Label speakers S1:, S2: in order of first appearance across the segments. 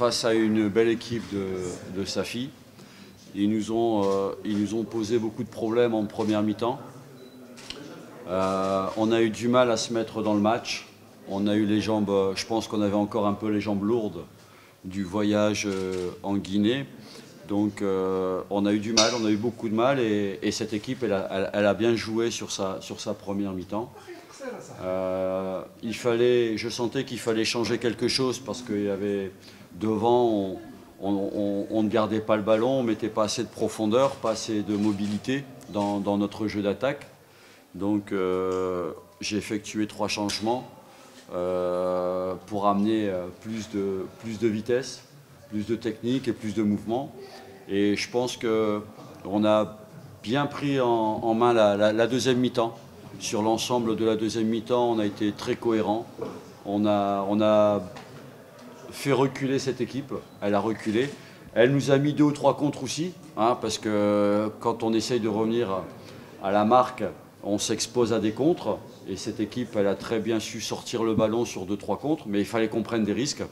S1: face à une belle équipe de Safi. Ils nous ont posé beaucoup de problèmes en première mi-temps. On a eu du mal à se mettre dans le match. On a eu les jambes, je pense qu'on avait encore un peu les jambes lourdes du voyage en Guinée. Donc on a eu du mal, on a eu beaucoup de mal et cette équipe elle a bien joué sur sa première mi-temps. Je sentais qu'il fallait changer quelque chose parce qu'il y avait devant, on ne gardait pas le ballon, on ne mettait pas assez de profondeur, pas assez de mobilité dans notre jeu d'attaque. Donc j'ai effectué 3 changements pour amener plus de vitesse, plus de technique et plus de mouvement. Et je pense qu'on a bien pris en main la deuxième mi-temps. Sur l'ensemble de la deuxième mi-temps, on a été très cohérent. On a fait reculer cette équipe. Elle a reculé. Elle nous a mis 2 ou 3 contres aussi, hein, parce que quand on essaye de revenir à la marque, on s'expose à des contres. Et cette équipe, elle a très bien su sortir le ballon sur 2-3 contres. Mais il fallait qu'on prenne des risques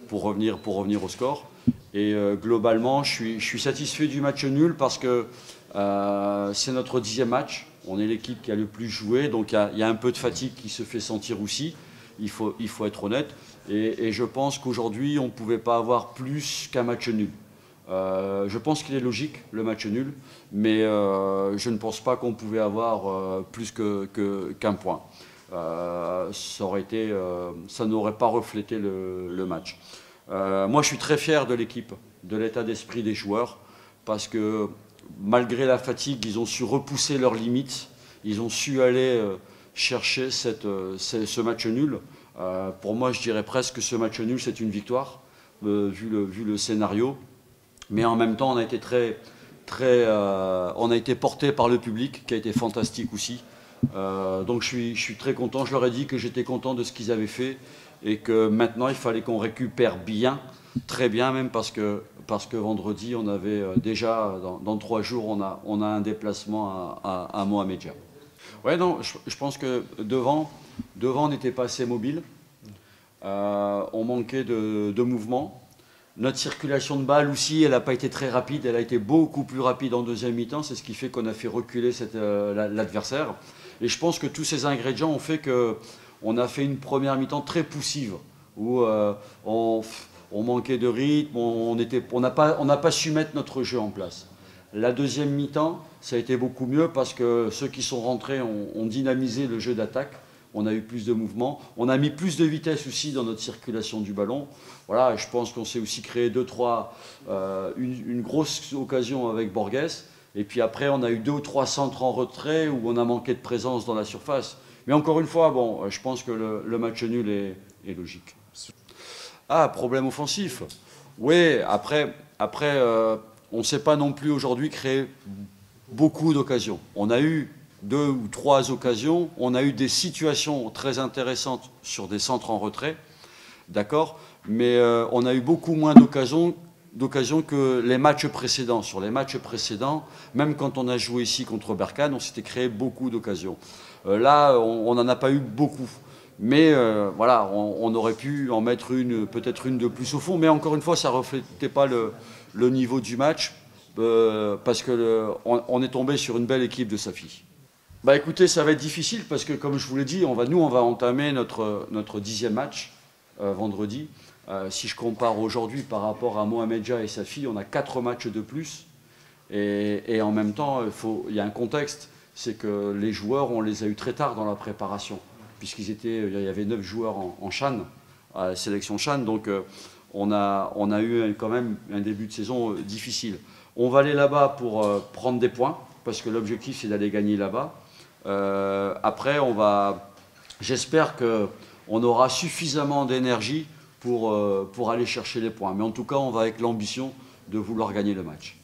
S1: pour revenir au score. Et globalement, je suis satisfait du match nul parce que c'est notre 10e match. On est l'équipe qui a le plus joué, donc il y a un peu de fatigue qui se fait sentir aussi. Il faut être honnête. Et je pense qu'aujourd'hui, on ne pouvait pas avoir plus qu'un match nul. Je pense qu'il est logique, le match nul, mais je ne pense pas qu'on pouvait avoir plus qu'un point. Ça n'aurait pas reflété le match. Moi, je suis très fier de l'équipe, de l'état d'esprit des joueurs, parce que malgré la fatigue, ils ont su repousser leurs limites, ils ont su aller chercher ce match nul. Pour moi, je dirais presque que ce match nul, c'est une victoire, vu le scénario. Mais en même temps, on a été porté par le public, qui a été fantastique aussi. Donc je suis très content. Je leur ai dit que j'étais content de ce qu'ils avaient fait et que maintenant, il fallait qu'on récupère bien, très bien même, parce que vendredi, on avait déjà, dans 3 jours, on a un déplacement à Mohamedia. Ouais, non, je pense que devant on n'était pas assez mobile. On manquait de mouvement. Notre circulation de balle aussi, elle n'a pas été très rapide. Elle a été beaucoup plus rapide en deuxième mi-temps. C'est ce qui fait qu'on a fait reculer l'adversaire. Et je pense que tous ces ingrédients ont fait qu'on a fait une première mi-temps très poussive, où on manquait de rythme, on n'a pas su mettre notre jeu en place. La deuxième mi-temps, ça a été beaucoup mieux parce que ceux qui sont rentrés ont dynamisé le jeu d'attaque. On a eu plus de mouvement. On a mis plus de vitesse aussi dans notre circulation du ballon. Voilà, je pense qu'on s'est aussi créé 2-3, une grosse occasion avec Borges. Et puis après, on a eu 2 ou 3 centres en retrait où on a manqué de présence dans la surface. Mais encore une fois, bon, je pense que le match nul est logique. Ah, problème offensif. Oui, après on ne s'est pas non plus aujourd'hui créé beaucoup d'occasions. On a eu 2 ou 3 occasions, on a eu des situations très intéressantes sur des centres en retrait, d'accord, mais on a eu beaucoup moins d'occasions que les matchs précédents. Sur les matchs précédents, même quand on a joué ici contre Berkane, on s'était créé beaucoup d'occasions. Là, on n'en a pas eu beaucoup. Mais voilà, on aurait pu en mettre peut-être une de plus au fond. Mais encore une fois, ça ne reflétait pas le niveau du match parce qu'on est tombé sur une belle équipe de Safi. Bah écoutez, ça va être difficile parce que comme je vous l'ai dit, on va entamer notre 10e match vendredi. Si je compare aujourd'hui par rapport à Mohamedia et Safi, on a 4 matchs de plus. Et en même temps, il y a un contexte, c'est que les joueurs, on les a eus très tard dans la préparation. Il y avait 9 joueurs en CHAN, à la sélection CHAN, donc on a eu quand même un début de saison difficile. On va aller là-bas pour prendre des points, parce que l'objectif c'est d'aller gagner là-bas. Après, j'espère qu'on aura suffisamment d'énergie pour aller chercher les points. Mais en tout cas, on va avec l'ambition de vouloir gagner le match.